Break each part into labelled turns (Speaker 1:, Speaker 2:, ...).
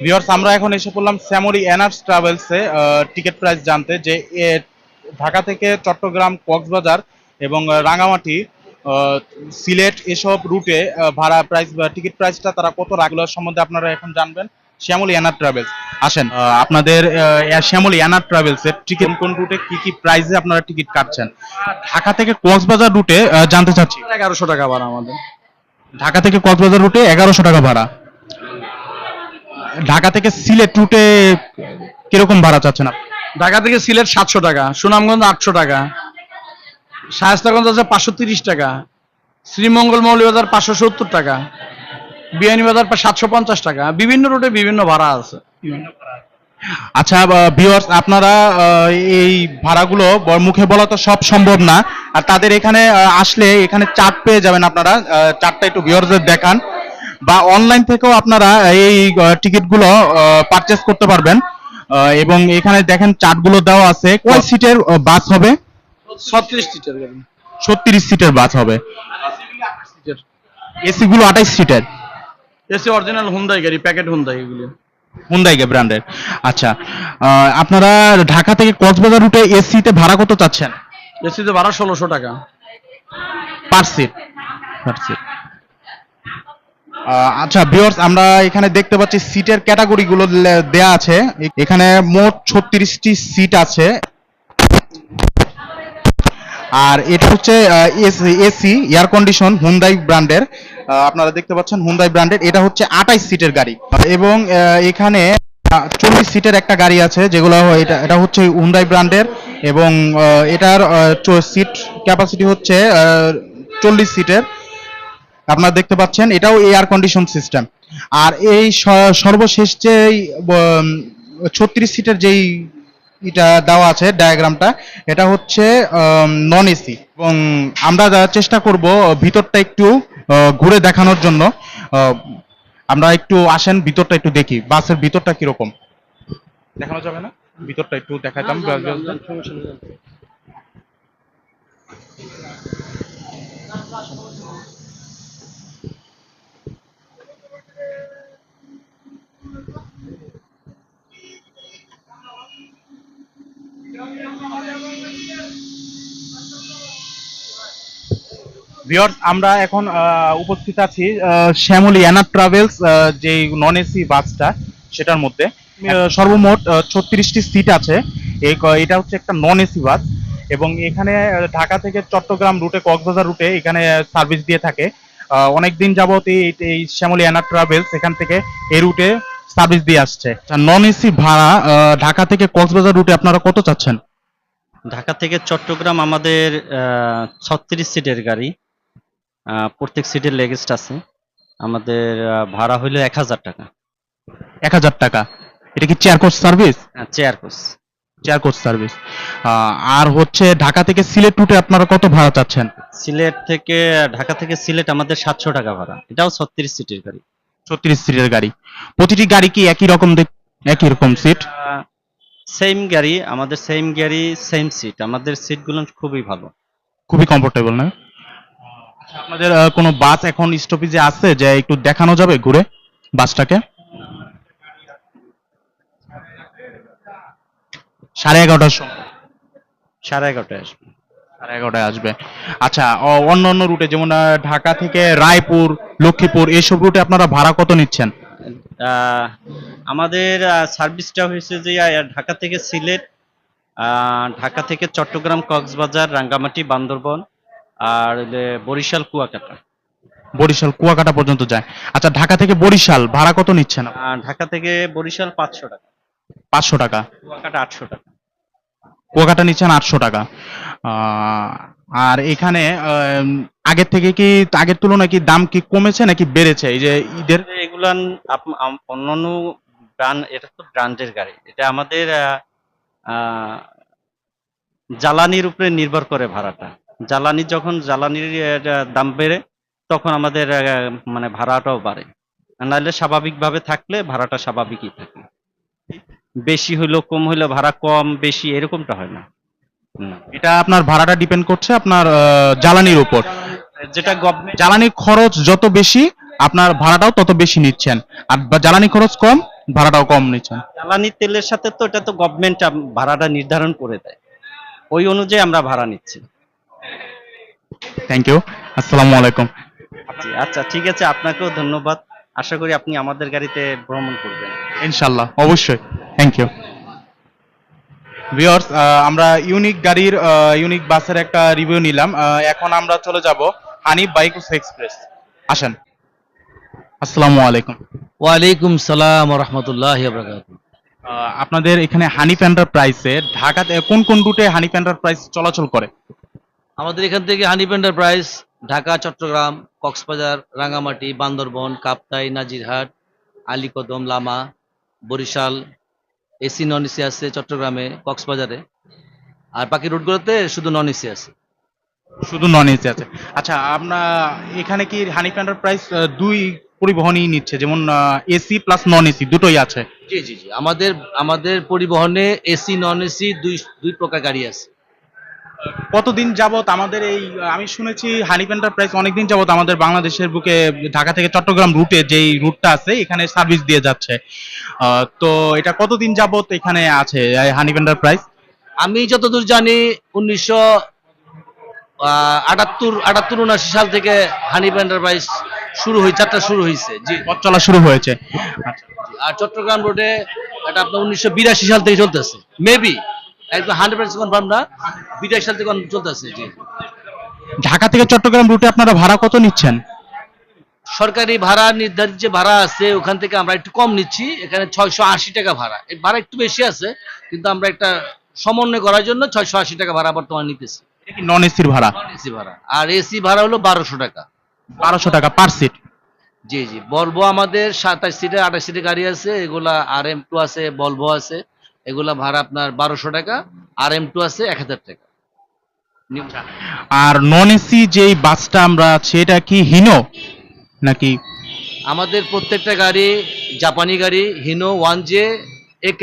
Speaker 1: Viewers, আমরা এখন এসে পড়লাম শ্যামলী এনার্স ট্রাভেলসে টিকিট প্রাইস জানতে, যে ঢাকা থেকে চট্টগ্রাম, কক্সবাজার এবং রাঙামাটি, আহ, সিলেট এসব রুটে ভাড়া প্রাইস বা টিকিট প্রাইসটা তারা কত রাখলোর সম্বন্ধে আপনারা এখন জানবেন। শ্যামলী এনার ট্রাভেলস, আসেন আপনাদের শ্যামলী এনার ট্রাভেলসের টিকিট কোন কোন রুটে কি কি প্রাইসে আপনারা টিকিট কাটছেন। ঢাকা থেকে কক্সবাজার রুটে জানতে চাচ্ছি।
Speaker 2: 1100 টাকা ভাড়া আমাদের।
Speaker 1: ঢাকা থেকে কক্সবাজার রুটে 1100 টাকা ভাড়া। ঢাকা থেকে সিলেট রুটে কিরকম ভাড়া চাচ্ছেন আপনি?
Speaker 2: ঢাকা থেকে সিলেট 700 টাকা, সুনামগঞ্জ 800 টাকা, শায়েস্তাগঞ্জ আছে 530 টাকা, শ্রীমঙ্গল মৌলভীবাজার 570 টাকা, বিয়ানীবাজার 750 টাকা। বিভিন্ন রুটে বিভিন্ন ভাড়া আছে।
Speaker 1: আচ্ছা ভিউয়ার্স, আপনারা এই ভাড়াগুলো মুখে বলা তো সব সম্ভব না, আর তাদের এখানে আসলে এখানে চার্ট পেয়ে যাবেন। আপনারা চার্টটা একটু ভিউয়ার্সদের দেখান, বা অনলাইন থেকেও আপনারা এই টিকিটগুলো পারচেস করতে পারবেন। এবং এখানে দেখেন চার্টগুলো দেওয়া আছে। কয় সিটের বাস হবে?
Speaker 2: 36 সিটের গাড়ি।
Speaker 1: 36 সিটের বাস হবে। এসি গুলো 28 সিটের।
Speaker 2: এসি অরিজিনাল হুন্ডাই গাড়ি, প্যাকেট হুন্ডাই এগুলি।
Speaker 1: হুন্ডাই ব্র্যান্ডের। আচ্ছা, আপনারা ঢাকা থেকে কক্সবাজার রুটে এসিতে ভাড়া কত চাচ্ছেন?
Speaker 2: এসিতে ভাড়া 1600 টাকা
Speaker 1: পার সিট। পার সিট। আচ্ছা ভিউয়ার্স, আমরা এখানে দেখতে পাচ্ছি সিটের ক্যাটাগরিগুলো দেয়া আছে। এখানে মোট 36টি সিট আছে। আর এটা হচ্ছে এসি এয়ার কন্ডিশন হুন্ডাই ব্র্যান্ডের। আপনারা দেখতে পাচ্ছেন হুন্ডাই ব্র্যান্ডের। এটা হচ্ছে 28 সিটের গাড়ি। এবং এখানে 40 সিটের একটা গাড়ি আছে, যেগুলো এটা হচ্ছে হুন্ডাই ব্র্যান্ডের। এবং এটার সিট ক্যাপাসিটি হচ্ছে 40 সিটের। আপনারা দেখতে পাচ্ছেন এটাও এয়ার কন্ডিশন সিস্টেম। আর এই সর্বশেষ যে 36 সিটের যেই এটা দেওয়া আছে ডায়াগ্রামটা, এটা হচ্ছে নন এসি। এবং আমরা চেষ্টা করব ভিতরটা একটু ঘুরে দেখানোর জন্য। আহ, আমরা একটু আসেন ভিতরটা একটু দেখি, বাসের ভিতরটা কিরকম দেখানো যাবে না? ভিতরটা একটু দেখাইতাম। ভিউয়ার্স, আমরা এখন উপস্থিত আছি শ্যামলী এনার ট্রাভেলস যে নন এসি বাসটা, সেটার মধ্যে সর্বমোট 36টি সিট আছে। এটা হচ্ছে একটা নন এসি বাস। এবং এখানে ঢাকা থেকে চট্টগ্রাম রুটে, কক্সবাজার রুটে এখানে সার্ভিস দিয়ে থাকে। অনেকদিন যাবত এই শ্যামলী এনার ট্রাভেলস এখান থেকে এই রুটে সার্ভিস দিয়ে আসছে। নন এসি ভাড়া ঢাকা থেকে কক্সবাজার রুটে আপনারা কত চাচ্ছেন?
Speaker 3: ঢাকা থেকে চট্টগ্রাম আমাদের 36 সিটের গাড়ি, প্রত্যেক সিটের লেগেস্ট আছে। আমাদের ভাড়া হইলো 1000 টাকা।
Speaker 1: 1000 টাকা। এটা কি chair coach service?
Speaker 3: Chair coach.
Speaker 1: Chair coach service. আর হচ্ছে ঢাকা থেকে সিলেট রুটে আপনারা কত ভাড়া চাচ্ছেন?
Speaker 3: ঢাকা থেকে সিলেট আমাদের 700 টাকা ভাড়া, এটাও 36 সিটের গাড়ি।
Speaker 1: 36 সিটের গাড়ি। প্রতিটি গাড়ি কি একই রকম একই রকম সিট?
Speaker 3: সেম গাড়ি আমাদের, সেম গাড়ি সেম সিট। আমাদের সিটগুলো খুবই ভালো,
Speaker 1: খুবই কমফোর্টেবল না? আচ্ছা, আপনাদের কোনো বাস এখন স্টপেজে আছে যে একটু দেখানো যাবে ঘুরে বাসটাকে? 11:30টার সময়।
Speaker 3: 11:30টায় আসবে।
Speaker 1: 11:30টায় আসবে। আচ্ছা, অন্য অন্য রুটে যেমন ঢাকা থেকে রায়পুর, লক্ষ্মীপুর এইসব রুটে আপনারা ভাড়া কত নিচ্ছেন?
Speaker 3: আমাদের সার্ভিসটা হয়েছে যে ঢাকা থেকে সিলেট, ঢাকা থেকে চট্টগ্রাম, কক্সবাজার, রাঙ্গামাটি, বান্দরবন, আর বরিশাল, কুয়াকাটা।
Speaker 1: বরিশাল কুয়াকাটা পর্যন্ত যায়। আচ্ছা, ঢাকা থেকে বরিশাল ভাড়া কত নিচ্ছেন?
Speaker 3: ঢাকা থেকে বরিশাল 500 টাকা।
Speaker 1: 500 টাকা।
Speaker 3: কুয়াকাটা 800 টাকা।
Speaker 1: কুয়াকাটা নিচ্ছেন 800 টাকা। আর এখানে আগের থেকে কি, আগের তুলনায় কি দাম কি কমেছে নাকি বেড়েছে এই যে ঈদের?
Speaker 3: এগুলান অন্যান্য ব্র্যান্ড, এটা তো ব্র্যান্ডের গাড়ি। এটা আমাদের জ্বালানির উপরে নির্ভর করে ভাড়াটা। জ্বালানির দাম বেড়ে, তখন আমাদের মানে ভাড়াটাও বাড়ে। নাহলে স্বাভাবিকভাবে থাকলে ভাড়াটা স্বাভাবিকই থাকে। বেশি হইলো কম হইলো ভাড়া কম বেশি এরকমটা হয় না।
Speaker 1: এটা আপনার ভাড়াটা ডিপেন্ড করছে আপনার জ্বালানির উপর।
Speaker 3: যেটা
Speaker 1: জ্বালানি খরচ যত বেশি আপনার ভাড়াটাও তত বেশি নিচ্ছেন। আর জ্বালানি খরচ কম, ভাড়াটাও কম নিচ্ছেন।
Speaker 3: জ্বালানি তেলের সাথে তো এটা তো গভর্নমেন্ট ভাড়াটা নির্ধারণ করে দেয়, ওই অনুযায়ী আমরা ভাড়া নিচ্ছি।
Speaker 1: থ্যাংক ইউ, আসসালামু আলাইকুম।
Speaker 3: জি, আচ্ছা ঠিক আছে, আপনাকেও ধন্যবাদ। আশা করি আপনি আমাদের গাড়িতে ভ্রমণ করবেন।
Speaker 1: ইনশাল্লাহ, অবশ্যই। Thank you. ভিউয়ার্স, আমরা ইউনিক গাড়ির ইউনিক বাসের একটা রিভিউ নিলাম। এখন আমরা চলে যাব হানিফ বাইকুস এক্সপ্রেস। আসেন। আসসালামু আলাইকুম।
Speaker 4: ওয়ালাইকুম সালাম ওয়া রাহমাতুল্লাহি ওয়া বারাকাতুহু।
Speaker 1: আপনাদের এখানে হানিফ এন্টারপ্রাইজে ঢাকাতে কোন কোন রুটে হানিফ এন্টারপ্রাইজ চলাচল করে?
Speaker 4: আমাদের এখান থেকে Hanif enterprise Dhaka, Chittagong, Cox's Bazar, Rangamati, Bandarban, Kaptai, Nazirhat, Alikadam, Lama, Barisal, AC non AC আছে চট্টগ্রামে, কক্সবাজারে। আর বাকি রুটগুলোতে শুধু নন এসি আছে।
Speaker 1: শুধু নন এসি আছে। আচ্ছা, আপনার এখানে কি হানিফ এন্টারপ্রাইজ দুই পরিবহনই নিচ্ছে, যেমন এসি প্লাস নন এসি দুটোই আছে?
Speaker 4: জি জি জি, আমাদের আমাদের পরিবহনে এসি নন এসি দুই দুই প্রকার গাড়ি আছে।
Speaker 1: কতদিন যাবত আমাদের এই আমি শুনেছি হানিফ এন্টারপ্রাইজ অনেকদিন যাবত আমাদের বাংলাদেশের বুকে ঢাকা থেকে চট্টগ্রাম রুটে যেই রুটটা আছে এখানে সার্ভিস দিয়ে যাচ্ছে। তো এটা কতদিন যাবত এখানে আছে হানিফ এন্টারপ্রাইজ?
Speaker 4: আমি যতদূর জানি 1978-79 সাল থেকে হানিফ এন্টারপ্রাইজ শুরু হয়েছে, যাত্রা শুরু হয়েছে। জি।
Speaker 1: পথ চলা শুরু হয়েছে। আচ্ছা,
Speaker 4: আর চট্টগ্রাম রোডে এটা আপনার 1982 সাল থেকে চলতেছে, মেবি একদম 100% কনফার্ম না, 82 সাল থেকে চলতেছে। জি।
Speaker 1: ঢাকা থেকে চট্টগ্রাম রুটে আপনারা ভাড়া কত নিচ্ছেন?
Speaker 4: সরকারি ভাড়া নির্ধারিত যে ভাড়া আছে ওখান থেকে আমরা একটু কম নিচ্ছি, এখানে 680 টাকা ভাড়া। এই ভাড়া একটু বেশি আছে, কিন্তু আমরা একটা সমন্বয় করার জন্য 680 টাকা ভাড়া বর্তমানে নিতেছি।
Speaker 1: এটা কি নন এসির ভাড়া?
Speaker 4: এসি ভাড়া। আর এসি ভাড়া হলো 1200 টাকা।
Speaker 1: 1200 টাকা পার সিট।
Speaker 4: জি জি, ভলভো আমাদের 27 সিটের 28 সিটের গাড়ি আছে, এগুলা RM2 আছে, ভলভো আছে, এগুলা ভাড়া আপনার 1200 টাকা। RM2 আছে 1000 টাকা।
Speaker 1: আর নন এসি যেই বাসটা আমরা আছে এটা কি হিনো নাকি?
Speaker 4: আমাদের প্রত্যেকটা গাড়ি জাপানি গাড়ি, হিনো 1J AK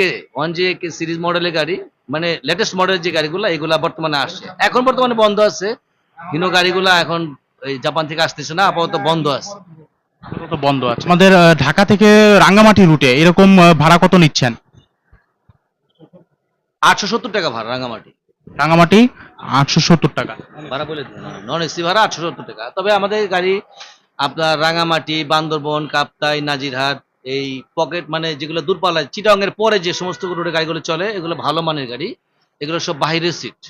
Speaker 4: সিরিজ মডেলের গাড়ি, মানে লেটেস্ট মডেলের যে গাড়িগুলো এগুলা বর্তমানে আসছে। এখন বর্তমানে বন্ধ আছে, হিনো গাড়িগুলা এখন এই জাপান থেকে আসতেছে না, আপাতত বন্ধ আছে।
Speaker 1: আপাতত বন্ধ আছে। আমাদের ঢাকা থেকে রাঙ্গামাটি রুটে এরকম ভাড়া কত নিচ্ছেন?
Speaker 4: 870 টাকা ভাড়া রাঙামাটি।
Speaker 1: রাঙ্গামাটি 870 টাকা
Speaker 4: ভাড়া বলে দিন, নন এসি ভাড়া 870 টাকা। তবে আমাদের গাড়ি আপনার রাঙামাটি, বান্দরবন, কাপ্তাই, নাজিরহাট, এই পকেট মানে যেগুলো দূরপাল্লায় চিটাগাং এর পরে যে সমস্ত রুটে গাড়িগুলো চলে এগুলো ভালো মানের গাড়ি, এগুলো সব বাইরের সিট।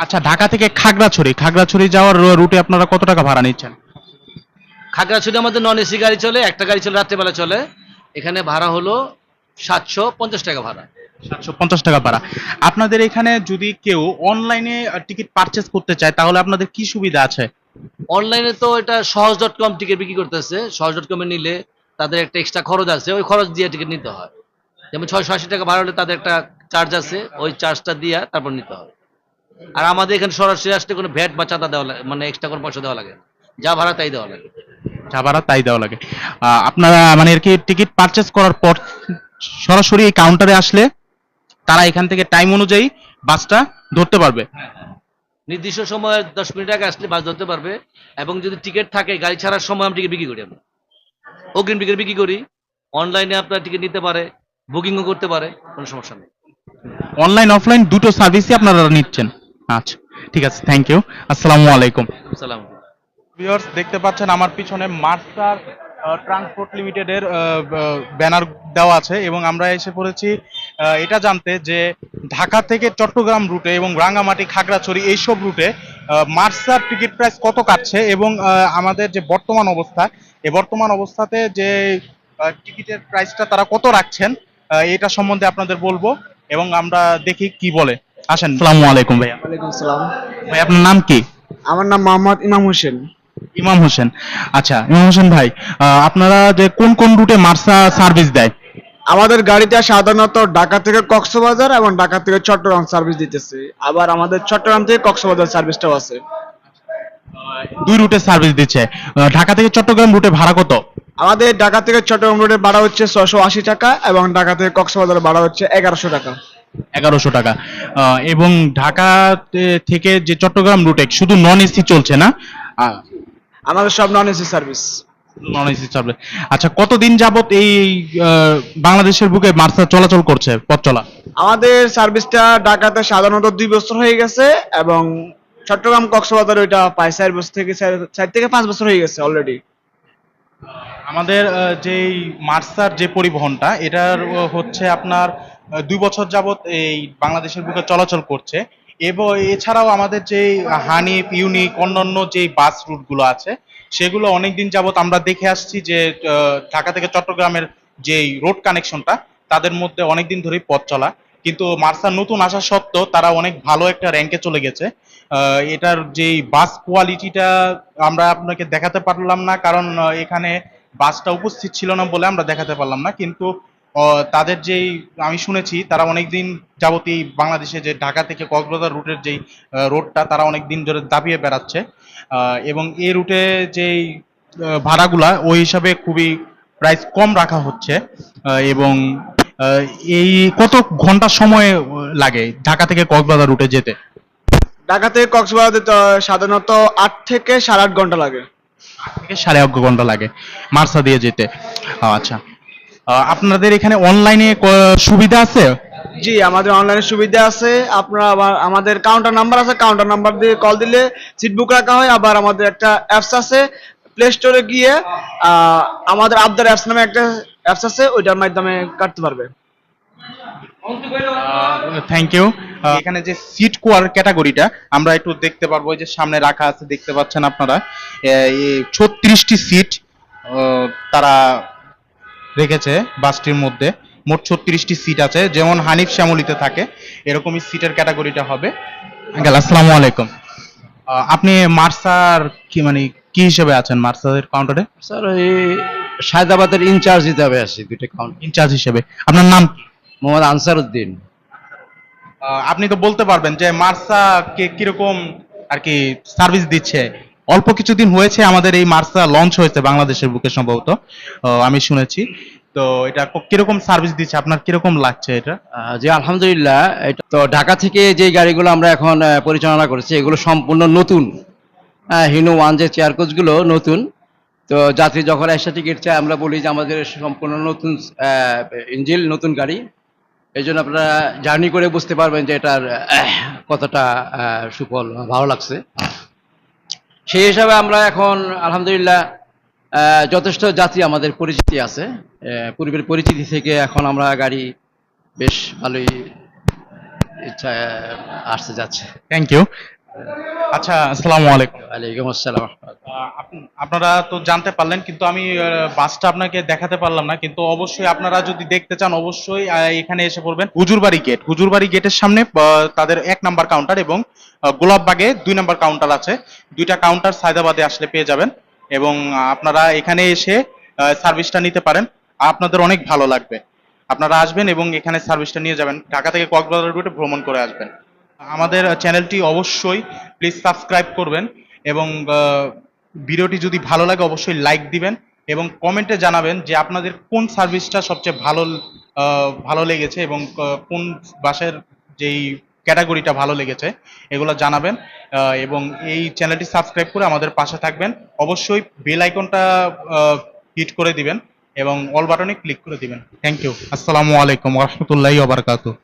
Speaker 1: আচ্ছা, ঢাকা থেকে খাগড়াছড়ি যাওয়ার রুটে আপনারা কত টাকা ভাড়া নিচ্ছেন?
Speaker 4: খাগড়াছড়ি আমাদের নন এসি গাড়ি চলে, একটা গাড়ি চলে রাত্রেবেলা চলে, এখানে ভাড়া হলো 750 টাকা ভাড়া।
Speaker 1: 750 টাকা ভাড়া। আপনাদের এখানে যদি কেউ অনলাইনে টিকিট পারচেজ করতে চায় তাহলে আপনাদের কি সুবিধা আছে?
Speaker 4: অনলাইনে তো এটা সহজ.com টিকিট বিক্রি করতেছে, সহজ.com এ নিলে তাদের একটা এক্সট্রা খরচ আছে, ওই খরচ দিয়ে টিকিট নিতে হয়। যেমন 680 টাকা ভাড়া হলে তাদের একটা চার্জ আছে, ওই চার্জটা দিয়ে তারপর নিতে হয়। আর আমাদের এখানে সরাসরি আসতে কোনো ভ্যাট বা চাঁদা দেওয়া লাগে, মানে এক্সট্রা কোনো পয়সা দেওয়া লাগে না, যা ভাড়া তাই দেওয়া লাগে।
Speaker 1: যা ভাড়া তাই দেওয়া লাগে। আপনারা মানে আর কি টিকিট পারচেজ করার পর সরাসরি এই কাউন্টারে আসলে তারা এখান থেকে টাইম অনুযায়ী বাসটা ধরতে পারবে।
Speaker 4: নির্দিষ্ট সময়ে 10 মিনিট আগে আসলে বাস ধরতে পারবে। এবং যদি টিকিট থাকে গাড়ি ছাড়ার সময় আমরা টিকিট বিক্রি করি, আমরা অগ্রিম টিকিট বিক্রি করি। অনলাইনে আপনার টিকিট নিতে পারে, বুকিংও করতে পারে, কোনো সমস্যা নেই।
Speaker 1: অনলাইন অফলাইন দুটো সার্ভিসই আপনারা নিচ্ছেন? আচ্ছা, ঠিক আছে, থ্যাংক ইউ, আসসালামু আলাইকুম।
Speaker 4: সালাম।
Speaker 1: ভিউয়ার্স, দেখতে পাচ্ছেন আমার পিছনে মার্সার ট্রান্সপোর্ট লিমিটেডের ব্যানার দেওয়া আছে এবং আমরা এসে পড়েছি এটা জানতে যে ঢাকা থেকে চট্টগ্রাম রুটে এবং রাঙ্গামাটি, খাগড়াছড়ি এইসব রুটে মার্সার টিকিট প্রাইস কত কাটছে এবং আমাদের যে বর্তমান অবস্থা, এই বর্তমান অবস্থাতে যে টিকিটের প্রাইসটা তারা কত রাখছেন এটা সম্বন্ধে আপনাদের বলবো এবং আমরা দেখি কি বলে। আসেন। আসসালামু আলাইকুম ভাইয়া।
Speaker 5: ওয়ালাইকুম আসসালাম।
Speaker 1: ভাই, আপনার নাম কি?
Speaker 5: আমার নাম মোহাম্মদ ইমাম হোসেন।
Speaker 1: ইমাম হোসেন। আচ্ছা, ইমাম হোসেন ভাই, আপনারা যে কোন কোন রুটে মার্সা সার্ভিস দেয়?
Speaker 5: আমাদের গাড়িটা সাধারণত ঢাকা থেকে কক্সবাজার এবং ঢাকা থেকে চট্টগ্রাম সার্ভিস দিতেছে, আবার আমাদের চট্টগ্রাম থেকে কক্সবাজার সার্ভিসটাও আছে।
Speaker 1: দুই রুটে সার্ভিস দিচ্ছে। ঢাকা থেকে চট্টগ্রাম রুটে ভাড়া কত?
Speaker 5: আমাদের ঢাকা থেকে চট্টগ্রাম রুটে ভাড়া হচ্ছে 680 টাকা এবং ঢাকা থেকে কক্সবাজার ভাড়া হচ্ছে 1100 টাকা।
Speaker 1: 1100 টাকা। এবং ঢাকা থেকে যে চট্টগ্রাম রুটে শুধু নন এসি চলছে না?
Speaker 5: আমাদের সব non AC service.
Speaker 1: Non AC চলবে। আচ্ছা, কতদিন যাবত এই বাংলাদেশের বুকে মার্সা চলাচল করছে পথ চলা?
Speaker 5: আমাদের সার্ভিসটা ঢাকাতে সাধারণত 2 বছর হয়ে গেছে, এবং চট্টগ্রাম কক্সবাজার ওইটা প্রায় 4 বছর থেকে 4 থেকে 5 বছর হয়ে গেছে অলরেডি।
Speaker 1: আমাদের যেই মার্সার যে পরিবহনটা এটার হচ্ছে আপনার 2 বছর যাবত এই বাংলাদেশের বুকে চলাচল করছে। এবং এছাড়াও আমাদের যে হানিফ, ইউনিক, অন্যান্য যে বাস রুটগুলো আছে সেগুলো অনেকদিন যাবত আমরা দেখে আসছি যে ঢাকা থেকে চট্টগ্রামের যে রোড কানেকশনটা তাদের মধ্যে অনেকদিন ধরেই পথ চলা, কিন্তু মার্সার নতুন আসা সত্ত্বেও তারা অনেক ভালো একটা র্যাঙ্কে চলে গেছে। এটার যেই বাস কোয়ালিটিটা আমরা আপনাকে দেখাতে পারলাম না, কারণ এখানে বাসটা উপস্থিত ছিল না বলে আমরা দেখাতে পারলাম না, কিন্তু তাদের যেই আমি শুনেছি তারা অনেকদিন যাবতীয় বাংলাদেশে যে ঢাকা থেকে কক্সবাজার রুটের যেই রোডটা তারা অনেক দিন ধরে দাবিয়ে বেড়াচ্ছে। এবং এই রুটে যেই ভাড়াগুলা ওই হিসাবে খুবই প্রাইস কম রাখা হচ্ছে। এবং আহ, এই কত ঘন্টা সময় লাগে ঢাকা থেকে কক্সবাজার রুটে যেতে?
Speaker 5: ঢাকা থেকে কক্সবাজার যেতে সাধারণত 8 থেকে 8.5 ঘন্টা লাগে।
Speaker 1: 8 থেকে 8.5 ঘন্টা লাগে মার্সা দিয়ে যেতে। আচ্ছা, আপনাদের এখানে অনলাইনে সুবিধা আছে?
Speaker 5: জি, আমাদের অনলাইনে সুবিধা আছে। আপনারা আমাদের কাউন্টার নাম্বার আছে, কাউন্টার নাম্বার দিয়ে কল দিলে সিট বুক রাখা হয়। আবার আমাদের একটা অ্যাপস আছে, প্লে স্টোরে গিয়ে আমাদের আবদার অ্যাপস নামে একটা অ্যাপস আছে, ওইটার মাধ্যমে কাটতে পারবে।
Speaker 1: Thank you. এখানে যে সিট কোয়ার ক্যাটাগরিটা আমরা একটু দেখতে পারবো, এই যে সামনে রাখা আছে দেখতে পাচ্ছেন আপনারা, 36টি সিট তারা রেখেছে বাসটির মধ্যে। মোট 36টি সিট আছে, যেমন হানিফ শ্যামলীতে থাকে এরকমই সিটের ক্যাটাগরিটা হবে। আঙ্কেল আসসালামু আলাইকুম। আপনি মার্সার কি মানে কি হিসেবে আছেন মার্সার কাউন্টারে?
Speaker 6: স্যার এই সায়দাবাদের ইনচার্জ হিসাবে আছি দুইটা কাউন্ট।
Speaker 1: ইনচার্জ হিসেবে। আপনার নাম কি?
Speaker 6: মোহাম্মদ আনসার উদ্দিন।
Speaker 1: আপনি তো বলতে পারবেন যে মার্সা কিরকম আর কি সার্ভিস দিচ্ছে? অল্প কিছুদিন হয়েছে আমাদের এই মার্সা লঞ্চ হয়েছে বাংলাদেশের বুকে সম্ভবত, আমি শুনেছি। তো এটা কিরকম সার্ভিস দিচ্ছে, আপনার কিরকম লাগছে এটা?
Speaker 6: জি আলহামদুলিল্লাহ। এটা তো ঢাকা থেকে যে গাড়িগুলো আমরা এখন পরিচালনা করছি এগুলো সম্পূর্ণ নতুন। হিনো ওয়ান যে চেয়ার কোচগুলো নতুন। তো যাত্রী যখন এসে টিকিট চায় আমরা বলি যে আমাদের সম্পূর্ণ নতুন ইঞ্জিন, নতুন গাড়ি। এই জন্য আপনারা জার্নি করে বুঝতে পারবেন যে এটার কতটা সুফল ভালো লাগছে। সেই হিসাবে আমরা এখন আলহামদুলিল্লাহ যথেষ্ট যাত্রী আমাদের পরিচিতি আছে। পূর্বের পরিচিতি থেকে এখন আমরা গাড়ি বেশ ভালোই ইচ্ছা আসতে যাচ্ছে।
Speaker 1: Thank you. আচ্ছা, আসসালামু আলাইকুম।
Speaker 6: ওয়ালাইকুম আসসালাম।
Speaker 1: আপনারা তো জানতে পারলেন, কিন্তু আমি বাসটা আপনাকে দেখাতে পারলাম না। কিন্তু অবশ্যই আপনারা যদি দেখতে চান অবশ্যই এখানে এসে পড়বেন হুজুরবাড়ি গেট। হুজুরবাড়ি গেটের সামনে তাদের 1 নাম্বার কাউন্টার এবং গোলাপবাগে 2 নাম্বার কাউন্টার আছে। দুইটা কাউন্টার সায়দাবাদে আসলে পেয়ে যাবেন, এবং আপনারা এখানে এসে সার্ভিসটা নিতে পারেন। আপনাদের অনেক ভালো লাগবে। আপনারা আসবেন এবং এখানে সার্ভিসটা নিয়ে যাবেন, ঢাকা থেকে কক্সবাজার রুটে ভ্রমণ করে আসবেন। আমাদের চ্যানেলটি অবশ্যই প্লিজ সাবস্ক্রাইব করবেন, এবং ভিডিওটি যদি ভালো লাগে অবশ্যই লাইক দিবেন, এবং কমেন্টে জানাবেন যে আপনাদের কোন সার্ভিসটা সবচেয়ে ভালো লেগেছে, এবং কোন বাসের যেই ক্যাটাগরিটা ভালো লেগেছে এগুলো জানাবেন। এবং এই চ্যানেলটি সাবস্ক্রাইব করে আমাদের পাশে থাকবেন। অবশ্যই বেল আইকনটা হিট করে দিবেন এবং অল বাটনে ক্লিক করে দিবেন। Thank you. আসসালামু আলাইকুম ওয়া রাহমাতুল্লাহি ওয়া বারাকাতুহু।